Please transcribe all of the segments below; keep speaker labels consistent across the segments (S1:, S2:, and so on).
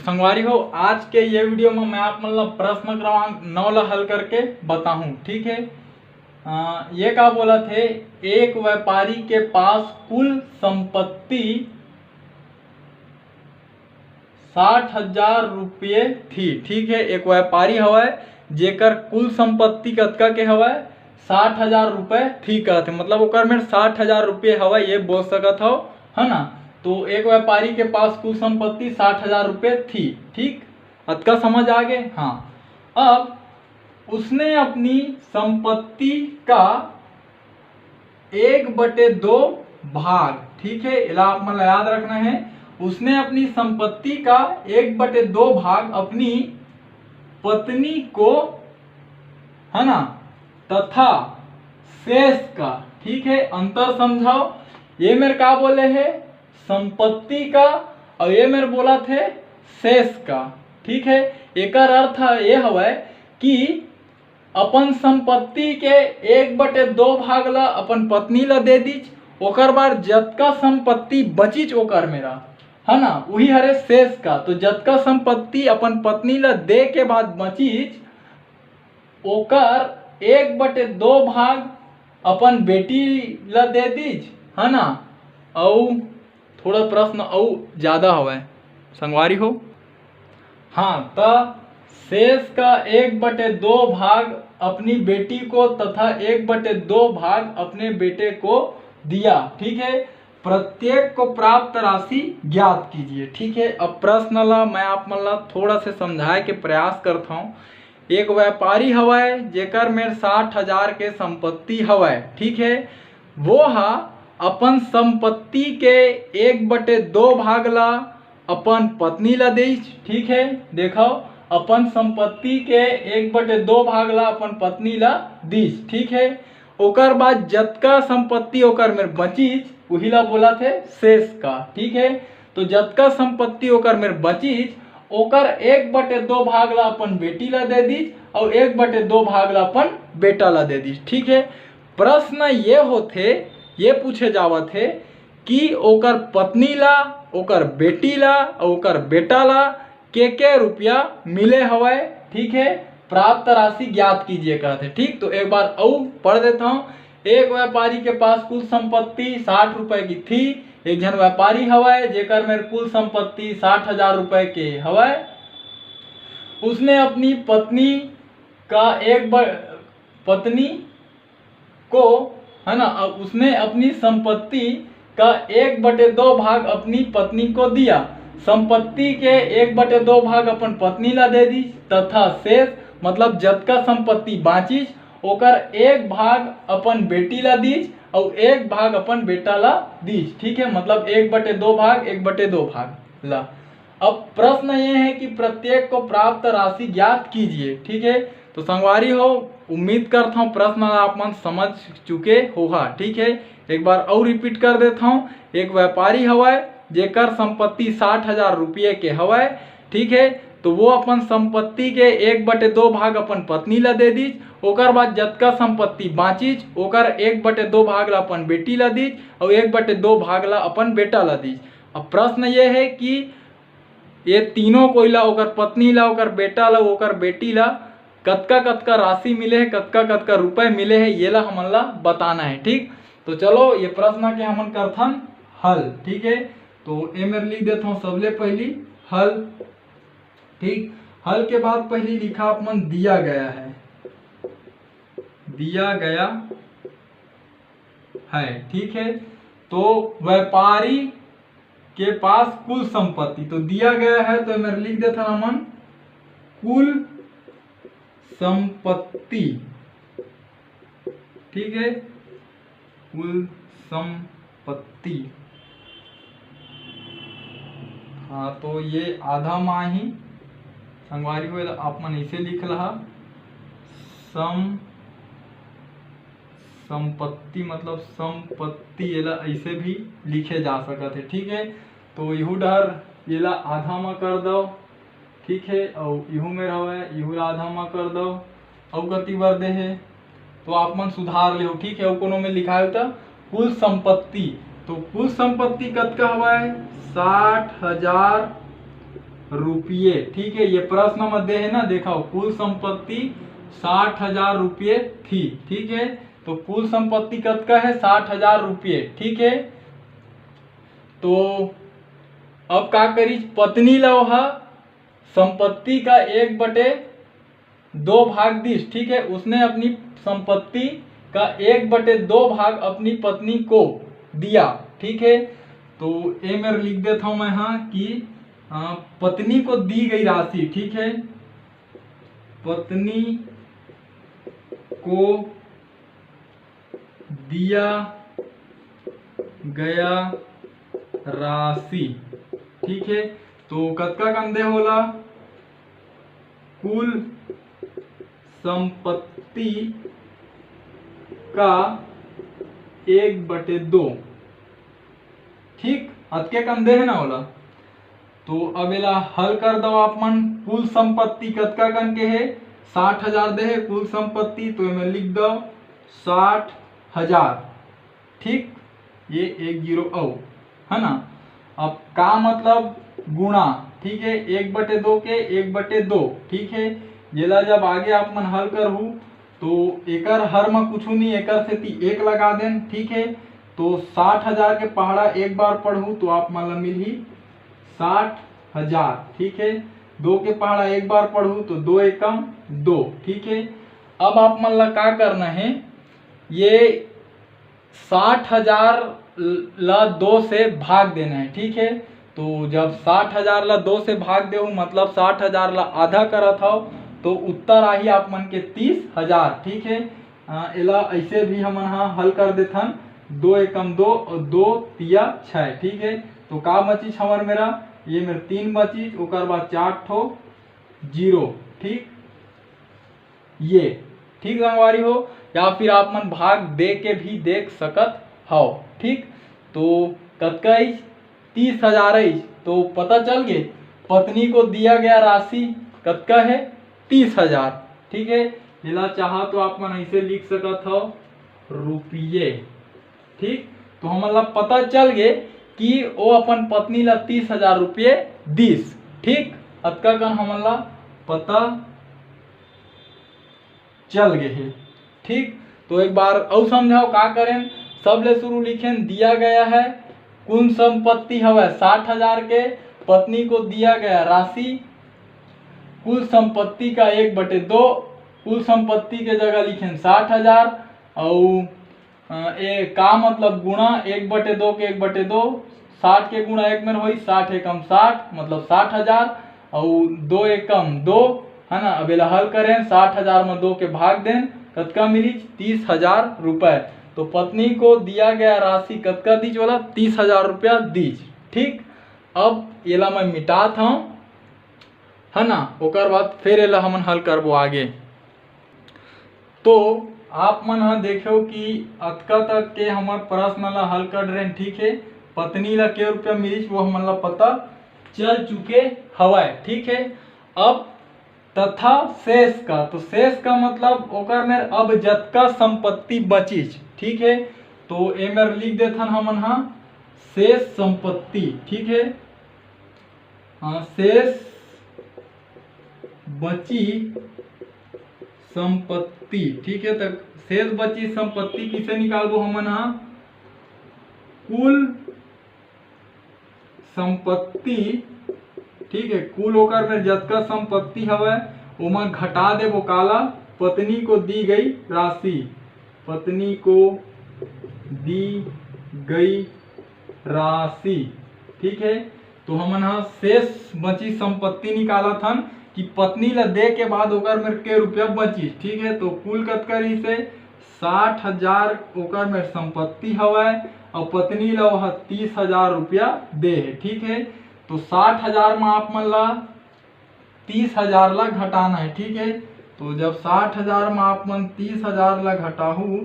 S1: संगवारी हो, आज के ये वीडियो में मैं आप मतलब प्रश्न क्रमांक 9 ला हल करके बताऊं। ठीक है। ये क्या बोला थे, एक व्यापारी के पास कुल संपत्ति 60,000 रुपये थी। ठीक है। एक व्यापारी हवाए जेकर कुल संपत्ति कतका के हवाए 60,000 रुपये थी कहते, मतलब ओकर में 60,000 रुपये हवा, ये बोल सकत हो, है ना। तो एक व्यापारी के पास कुल संपत्ति 60,000 रुपये थी। ठीक, अतका समझ आ गए। हाँ, अब उसने अपनी संपत्ति का 1/2 भाग, ठीक है, इला आप मतलब याद रखना है, उसने अपनी संपत्ति का 1/2 भाग अपनी पत्नी को, है ना, तथा शेष का, ठीक है, अंतर समझाओ। ये मेरे क्या बोले है, संपत्ति का, और ये मेरे बोला थे शेष का। ठीक है। एक अर्थ ये हवा कि अपन संपत्ति के 1/2 भाग ला अपन पत्नी ला दे दीज, ओकर बाद जतका संपत्ति बचीच ओकर मेरा, है ना, वही हरे शेष का। तो जतका संपत्ति अपन पत्नी ला दे के बाद बचीच, ओकर 1/2 भाग अपन बेटी ला दे दीज, है ना। और थोड़ा प्रश्न और ज्यादा हवा संगवारी हो। हाँ, तो शेष का 1/2 भाग अपनी बेटी को तथा 1/2 भाग अपने बेटे को दिया। ठीक है। प्रत्येक को प्राप्त राशि ज्ञात कीजिए। ठीक है। अब प्रश्न ला मैं आप मतलब थोड़ा से समझाए के प्रयास करता हूँ। एक व्यापारी हवाए जेकर में 60,000 के संपत्ति हवाए, ठीक है, वो हा अपन संपत्ति के 1/2 भाग ला अपन पत्नी ला देइच। ठीक है। देखो, अपन संपत्ति के 1/2 भाग ला अपन पत्नी ला दीच। ठीक है। ओकर बाद जतका संपत्ति ओकर में बचीच, वही ला बोला थे शेष का। ठीक है। तो जतका संपत्ति ओकर में बचीच, ओकर 1/2 भाग ला अपन बेटी ला दे दीच और 1/2 भाग ला अपन बेटा ला दे दीच। ठीक है। प्रश्न ये होथे, ये पूछे जावत है कि ओकर पत्नी ला, ओकर बेटी ला और ओकर बेटा ला के रुपया मिले हवाए। ठीक है। प्राप्त राशि ज्ञात कीजिए कहते। ठीक, तो एक बार और पढ़ देता हूँ। एक व्यापारी के पास कुल संपत्ति 60 रुपए की थी। एक जन व्यापारी हवाए जेकर में कुल संपत्ति 60,000 रुपए के हवाए। उसने अपनी पत्नी का पत्नी को, है ना, उसने अपनी संपत्ति का 1/2 भाग अपनी पत्नी को दिया। संपत्ति के 1/2 भाग अपन पत्नी ला दे दी तथा शेष मतलब जतका संपत्ति बाँचीच, ओकर 1 भाग अपन बेटी ला दीज और 1 भाग अपन बेटा ला दीज। ठीक है। मतलब 1/2 भाग 1/2 भाग ला। अब प्रश्न ये है कि प्रत्येक को प्राप्त राशि ज्ञात कीजिए। ठीक है। तो संगवारी हो, उम्मीद करता हूँ प्रश्न आप मन समझ चुके होगा। ठीक है। एक बार और रिपीट कर देता हूँ। एक व्यापारी हवाए जेकर संपत्ति 60,000 रुपये के हवाए। ठीक है। तो वो अपन संपत्ति के 1/2 भाग अपन पत्नी ला दे दीज। ओकर बाद जतका संपत्ति बाँचीच, ओकर 1/2 भाग ला अपन बेटी ला दीज और 1/2 भाग ला अपन बेटा ला दीज। अब प्रश्न ये है कि ये तीनों कोई ला, ओकर पत्नी ला, ओकर बेटा ला, ओकर बेटी ला कतका कतका राशि मिले है, कतका कतका रुपए मिले है, ये ला हमन ला बताना है। ठीक, तो चलो ये प्रश्न के हमन करथन हल। ठीक है। तो ये मेरे लिख देता हूँ सबले पहली हल। ठीक, हल के बाद पहली लिखा अपन दिया गया है, दिया गया है। ठीक है। तो व्यापारी के पास कुल संपत्ति तो दिया गया है, तो मेरे लिख देता हमन कुल संपत्ति। ठीक है। कुल संपत्ति, हाँ, तो ये आधा माही संगवारी हो आप मन ऐसे लिख रहा, संपत्ति मतलब संपत्ति, ये ला ऐसे भी लिखे जा सकते है। ठीक है। तो इहू डर ये ला आधा में कर दो। ठीक है। और इहू में रहे इहू ला आधा में कर दो और गति बर दे है, तो आप मन सुधार ले। ठीक है। और कोनो में लिखा है तो कुल संपत्ति, तो कुल संपत्ति कतका हवा है 60,000 रुपये। ठीक है, ये प्रश्न में दे है ना, देखो कुल संपत्ति 60,000 रुपये थी। ठीक है, तो कुल संपत्ति कतका है 60,000 रुपये। ठीक है, तो अब का करी, पत्नी लवहा संपत्ति का 1/2 भाग दिस। ठीक है, उसने अपनी संपत्ति का 1/2 भाग अपनी पत्नी को दिया। ठीक है, तो ये मैं लिख देता हूं मैं यहाँ कि पत्नी को दी गई राशि। ठीक है, पत्नी को दिया गया राशि। ठीक है, तो कतका कंदे होला, कुल संपत्ति का 1/2। ठीक, अतके कंदे है ना होला। तो अब एला हल कर दो आप मन। कुल संपत्ति कतका कन के है 60,000 दे है कुल संपत्ति, तो मैं लिख दो 60,000। ठीक, ये 1 0 औ है ना। अब का मतलब गुणा। ठीक है, 1/2 के 1/2। ठीक है, जेला जब आगे आप मन हल करहु तो एकर हर में कुछ नहीं, एकर से 1 लगा देन। ठीक है, तो 60,000 के पहाड़ा एक बार पढ़ू तो आप मन ला मिलही 60,000। ठीक है, 2 के पहाड़ा एक बार पढ़ू तो 2 एकम 2। ठीक है, अब आप मन ला का करना है, ये 60,000 ला 2 से भाग देना है। ठीक है, तो जब 60,000 ला 2 से भाग दे मतलब 60,000 ला आधा करत हो तो उत्तर आही आप मन के 30,000। ठीक है, एला ऐसे भी हम हल कर देथन, 2 एकम 2 और 2 तिया 6। ठीक है, तो का बचीच हमार मेरा, ये मेरे 3 बचीच, ओकर बाद 4 ठो 0। ठीक, ये ठीक रंगवारी हो, या फिर आप मन भाग दे के भी देख सकत हो। ठीक, तो कतका 30,000। तो पता चल गए पत्नी को दिया गया राशि कतका है 30,000। ठीक है, इला चाहा तो आप मन ऐसे लिख सकत हो रुपये। ठीक, तो हमन ला पता चल गए कि वो अपन पत्नी ला 30,000 रुपये दिस। ठीक, अतका कन हमन ला पता चल गए है। ठीक, तो एक बार और समझाओ का करें। सबले शुरू लिखें, दिया गया है कुल संपत्ति हवे 60,000 के, पत्नी को दिया गया राशि कुल संपत्ति का 1/2। कुल संपत्ति के जगह लिखें 60,000 और ए का मतलब गुणा 1/2 के 1/2। 60 के गुणा 1 में होई 60 एकम 60 मतलब 60,000 और 2 एकम 2 है ना। अब एला हल करें, 60,000 में 2 के भाग दें, कतका मिली 30,000 रुपए। तो पत्नी को दिया गया राशि कतका दीज वाला 30,000 रुपया दीज। ठीक, अब एला मैं मिटात हूँ है ना, ओकर बाद फिर एला हमन हल करबो आगे। तो आप मन देखो कि अतका तक के हमार प्रश्न ला हल कर रहे हैं। ठीक है, पत्नी ला के रुपया मिलिस वो हमन ला पता चल चुके हवाए। ठीक है, अब तथा शेष का, तो शेष का मतलब ओकर में अब जतका संपत्ति बचिस। ठीक है, तो ए में लिख देथन हमन शेष संपत्ति। ठीक है, शेष बची संपत्ति। ठीक है, तो शेष बची संपत्ति किसे निकालबो हमन कुल संपत्ति। ठीक है, कुल होकर में जतका संपत्ति हवे ओमा घटा देबो काला पत्नी को दी गई राशि। पत्नी को दी गई राशि। ठीक है, तो हमन शेष बची संपत्ति निकाला थन कि पत्नी ला दे के बाद ओकर में के रुपया बची। ठीक है, तो कुल कतका रही से 60,000 ओकर में संपत्ति हवे और पत्नी ला वह 30,000 रुपया दे है। ठीक है, तो 60,000 में आप मन ला 30,000 ला घटाना है। ठीक है, तो जब 60,000 में आप मन 30,000 ला घटाहू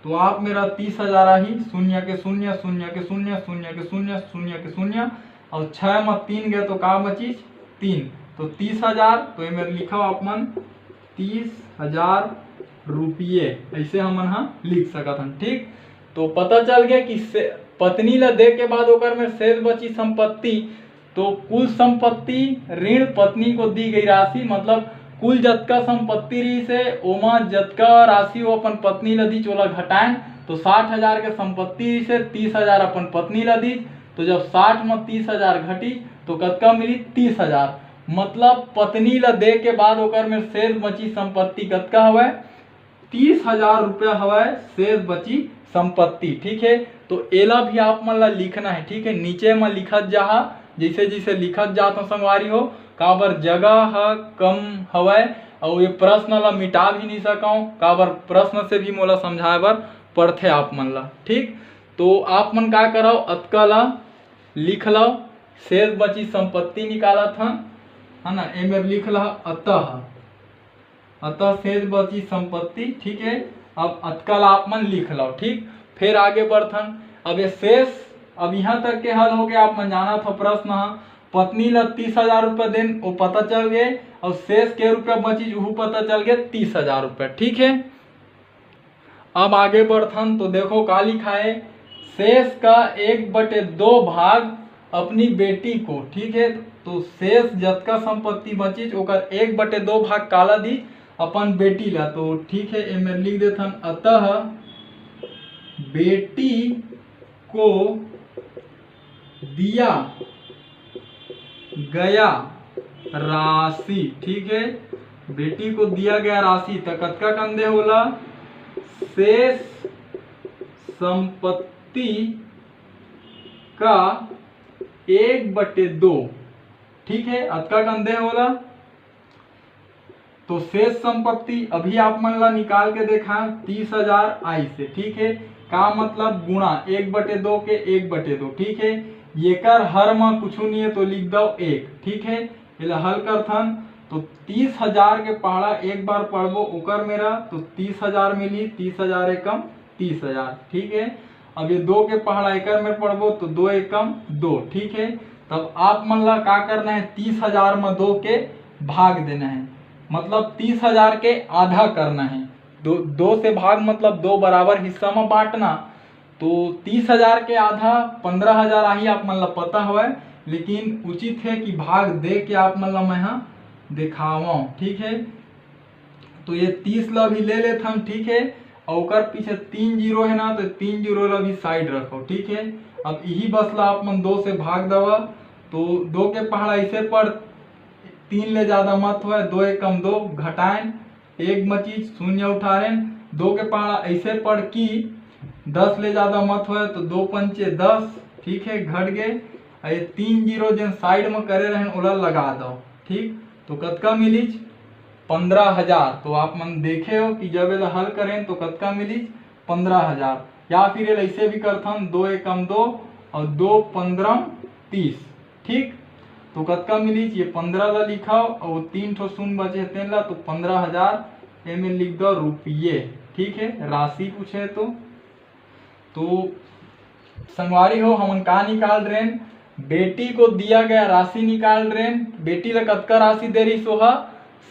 S1: तो आप मेरा 30,000 आही, शून्य के शून्य, शून्य के शून्य, शून्य के शून्य, शून्य के शून्य और 6 में 3 गए तो का बची 3, तो 30,000। तो ये मेरे लिखा आप मन 30,000 रुपये ऐसे हमन लिख सकत हन। ठीक, तो पता चल गया कि पत्नी ला दे के बाद ओकर में शेष बची संपत्ति तो कुल संपत्ति ऋण पत्नी को दी गई राशि मतलब कुल जतका संपत्ति रही से ओमा जतका राशि वो अपन पत्नी ला दी ओला घटाएं तो 60,000 के संपत्ति से 30,000 अपन पत्नी ला दी। तो जब 60 में 30,000 घटी तो कतका मिली 30,000 मतलब पत्नी ला दे के बाद ओकर में शेष बची संपत्ति कतका हवय 30,000 रुपया हवय शेष बची संपत्ति। ठीक है, तो एला भी आप मन ला लिखना है। ठीक है, नीचे में लिखत जा जैसे जैसे लिखत जात हो संगवारी हो काबर जगह ह कम हवय और ये प्रश्न ला मिटा भी नहीं सकूं काबर प्रश्न से भी मोला समझाए बर पड़थे आप मन ला। ठीक, तो आप मन का करो अतका ला लिख लो शेष बची संपत्ति निकालत हन है ना एमें लिख ला अतः शेष बची संपत्ति। ठीक है, अब अतका ला आप मन लिख लो। ठीक, फिर आगे बढ़थन। अब ये शेष अब यहाँ तक के हल हो गया आप मन जाना था प्रश्न पत्नी ला 30,000 रुपये देन वो पता चल गए और शेष के रुपया बची वो पता चल गया 30,000 रुपये। ठीक है, अब आगे बढ़थन तो देखो का लिखा है शेष का 1/2 भाग अपनी बेटी को। ठीक है, तो शेष जतका संपत्ति बची ओकर 1/2 भाग काला दी अपन बेटी ला। तो ठीक है एमे लिख देथन अतः बेटी को दिया गया राशि। ठीक है, बेटी को दिया गया राशि तो कतका कंदे होला शेष संपत्ति का 1/2। ठीक है, अतका कंदे होला तो शेष संपत्ति अभी आप मन ला निकाल के देखा 30,000 आई से। ठीक है, का मतलब गुणा 1/2 के 1/2। ठीक है, येकर हर में कुछ नहीं है तो लिख दो 1। ठीक है, इला हल करथन तो 30,000 के पहाड़ा एक बार पढ़बो ओकर मेरा तो 30,000 मिली 30,000 एकम 30,000। ठीक है, अब ये 2 के पहाड़ा एकर में पढ़बो तो 2 एकम 2। ठीक है, तब आप मन ला का करना है 30,000 में 2 के भाग देना है मतलब 30,000 के आधा करना है। 2 से भाग मतलब 2 बराबर हिस्सा में बांटना। तो 30,000 के आधा 15,000 आही आप मन ला पता हुआ है लेकिन उचित है कि भाग दे के आप मन ला मैं यहाँ दिखाऊं। ठीक है, तो ये 30 ला भी ले लेते हम। ठीक है, और ओकर पीछे 3 जीरो है ना तो 3 जीरो ला भी साइड रखो। ठीक है, अब यही बस ला आप मन 2 से भाग दवा तो 2 के पहाड़ा ऐसे पढ़ 3 ले ज्यादा मत हो 2 एकम 2 घटाएं 1 मची शून्य उठारें 2 के पहाड़ा ऐसे पढ़ की 10 ले ज्यादा मत हो तो 2 पंचे 10। ठीक है, घट गए ये 3 जीरो जिन साइड में करे रहे ओला लगा दो। ठीक, तो कतका मिली 15,000। तो आप मन देखे हो कि जब ये हल करें तो कतका मिली 15,000 या फिर ऐसे भी करथन 2 एकम 2 और 2 15 30। ठीक, तो कतका मिली ये 15 ला लिखाओ और 3 ठो शून्य बचे तेन ला तो 15,000 एमे लिख दो रुपये। ठीक है, राशि पूछे तो संगवारी हो हम का निकाल रहे हैं बेटी को दिया गया राशि निकाल रहे हैं। बेटी ला कतका राशि दे रही सोहा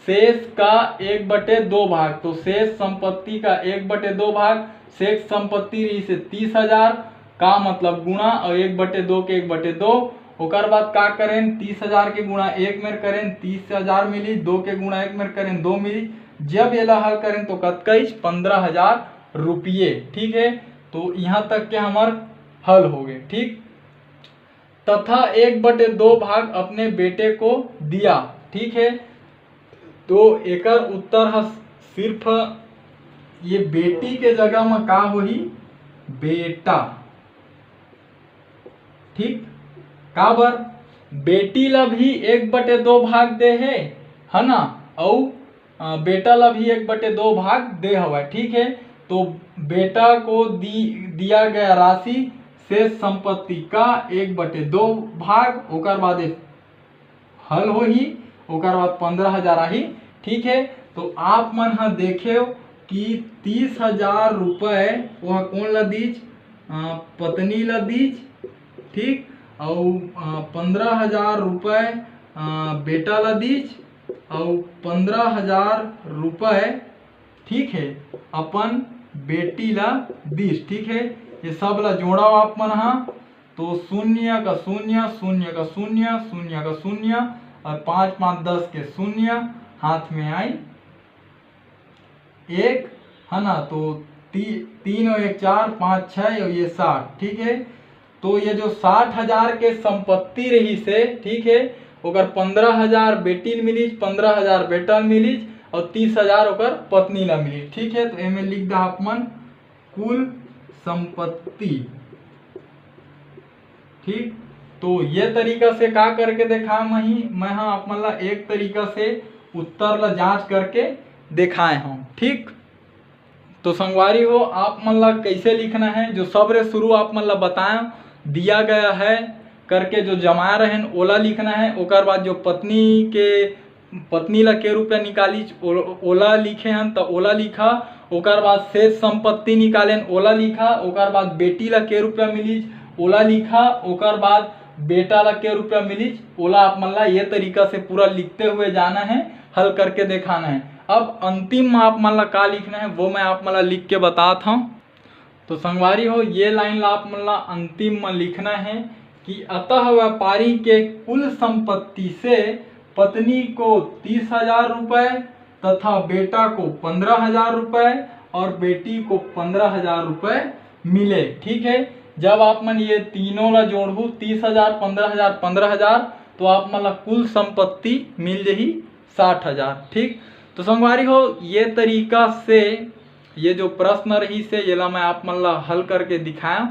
S1: शेष का 1/2 भाग तो शेष संपत्ति का 1/2 भाग शेष संपत्ति रही से 30,000 का मतलब गुणा और 1/2 के 1/2 ओकर बाद का करें 30,000 के गुणा 1 में करें 30,000 मिली 2 के गुणा 1 में करें 2 मिली जब ये हल करें तो कतका 15,000 रुपये। ठीक है, तो यहाँ तक के हमार हल हो गए। ठीक, तथा 1/2 भाग अपने बेटे को दिया। ठीक है, तो एकर उत्तर है सिर्फ ये बेटी के जगह में का होही बेटा। ठीक, काबर बेटी ला भी 1/2 भाग दे है ना और बेटा ला भी 1/2 भाग दे हवा। ठीक है, तो बेटा को दिया गया राशि शेष संपत्ति का 1/2 भाग ओकर बाद हल हो ही ओकर बाद 15,000 आही। ठीक है, तो आप मन हा देखे कि 30,000 रुपये वह कौन ला दीज पत्नी ला दीज। ठीक, और 15,000 रुपये बेटा ला दीज और 15,000 रुपये ठीक है अपन बेटी ला दीज। ठीक है, ये सब ला जोड़ाओ आप मन हा तो 0 का 0, 0 का 0, 0 का 0 और 5 5 10 के 0 हाथ में आई 1, है ना। तो 3 और 1 4, 5 6 और ये 60, ठीक है। तो ये जो 60,000 के संपत्ति रही से, ठीक है, ओकर 15,000 बेटी मिली, 15,000 बेटा मिली और 30,000 ओकर पत्नी ला मिली, ठीक है। तो एमे लिख दा अपन कुल संपत्ति, ठीक। तो ये तरीका से का करके देखा मैं हाँ आप मन ला एक तरीका से उत्तर ला जांच करके दिखाए हम, ठीक। तो संगवारी हो आप मन ला कैसे लिखना है, जो सबरे शुरू आप मन ला बताए दिया गया है करके जो जमा रहे ओला लिखना है। ओकर बाद जो पत्नी ला के रुपया निकाली ओला लिखे हन तो ओला लिखा। ओकर बाद शेष संपत्ति निकाले ओला लिखा। ओकर बाद बेटी ला के रुपया मिली ओला लिखा। ओकर बाद बेटा ला के रुपया मिली ओला आप मन ला ये तरीका से पूरा लिखते हुए जाना है, हल करके दिखाना है। अब अंतिम में आप मन ला का लिखना है वो मैं आप मन ला लिख के बताता हूँ। तो संगवारी हो ये लाइन ला आप मन ला अंतिम में लिखना है कि अतः व्यापारी के कुल संपत्ति से पत्नी को 30,000 रुपए तथा बेटा को 15,000 रुपए और बेटी को 15,000 रुपए मिले, ठीक है। जब आप मन ये तीनों ला जोड़ू 30,000 15,000 15,000 तो आप मन ला कुल संपत्ति मिल जाही 60,000, ठीक। तो संगवारी हो ये तरीका से ये जो प्रश्न रही से ये ला मैं आप मन ला हल करके दिखाया,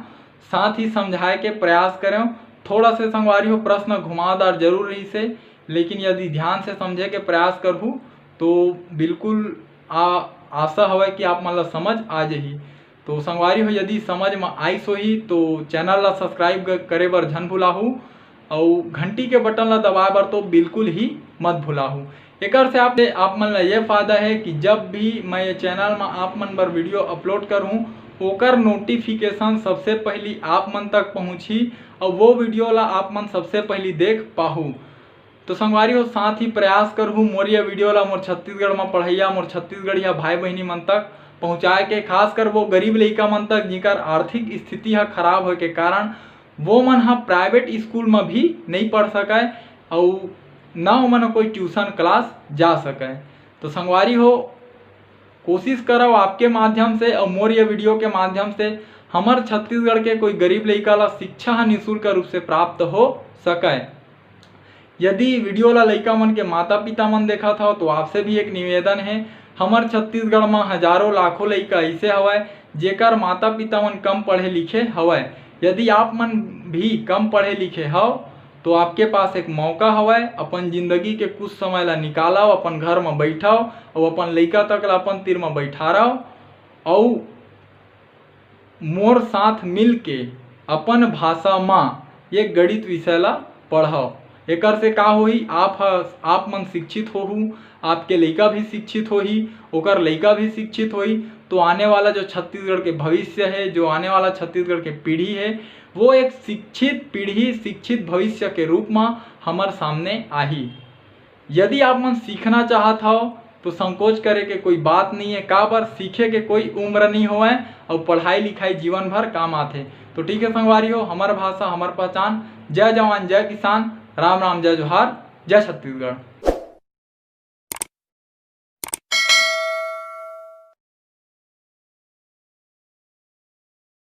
S1: साथ ही समझाए के प्रयास करें। थोड़ा से संगवारी हो प्रश्न घुमावदार जरूर रही से, लेकिन यदि ध्यान से समझे के प्रयास करूँ तो बिल्कुल आशा हवे कि आप मन ला समझ आ जाही। तो संगवारी हो यदि समझ में आई सोही तो चैनल ला सब्सक्राइब करे बर झन भुलाहू और घंटी के बटन ला दबाए बर तो बिल्कुल ही मत भुलाहू। एकर से आप मन ला ये फायदा है कि जब भी मैं ये चैनल में आप मन बर वीडियो अपलोड करूँ ओकर नोटिफिकेशन सबसे पहली आप मन तक पहुँची और वो वीडियो ला आप मन सबसे पहली देख पाहू। तो संगवारी हो साथ ही प्रयास करूँ मोर ये वीडियो ला मोर छत्तीसगढ़ में पढ़ैया मोर छत्तीसगढ़िया भाई बहनी मन तक पहुँचाए के, खासकर वो गरीब लइका मन तक जिकर आर्थिक स्थिति है खराब होए के कारण वो मन हा प्राइवेट स्कूल में भी नहीं पढ़ सके और ना मन कोई ट्यूशन क्लास जा सके। तो संगवारी हो कोशिश करो आपके माध्यम से और मोर ये वीडियो के माध्यम से हमार छत्तीसगढ़ के कोई गरीब लइका ला शिक्षा निःशुल्क रूप से प्राप्त हो सके। यदि वीडियो ला लइका मन के माता पिता मन देखा था तो आपसे भी एक निवेदन है, हमार छत्तीसगढ़ में हजारों लाखों लइका ऐसे हवय जेकर माता पिता मन कम पढ़े लिखे हवय। यदि आप मन भी कम पढ़े लिखे हव तो आपके पास एक मौका हवय, अपन जिंदगी के कुछ समय ला निकालाओ, अपन घर में बैठाओ और अपन लइका तक ला अपन तीर में बैठा रहो और मोर साथ मिल के अपन भाषा में ये गणित विषय ला पढ़ाओ। एकर से का होही आप मन शिक्षित होहू, आपके लइका भी शिक्षित होही, ओकर लइका भी शिक्षित होही। तो आने वाला जो छत्तीसगढ़ के भविष्य है, जो आने वाला छत्तीसगढ़ के पीढ़ी है वो एक शिक्षित पीढ़ी शिक्षित भविष्य के रूप में हमारे सामने आही। यदि आप मन सीखना चाहत हो तो संकोच करे के कोई बात नहीं है, का बार सीखे के कोई उम्र नहीं होए और पढ़ाई लिखाई जीवन भर काम आथे। तो ठीक है संगवारी हो, हमार भाषा हमार पहचान। जय जवान जय किसान, राम राम जय जोहार, जय छत्तीसगढ़।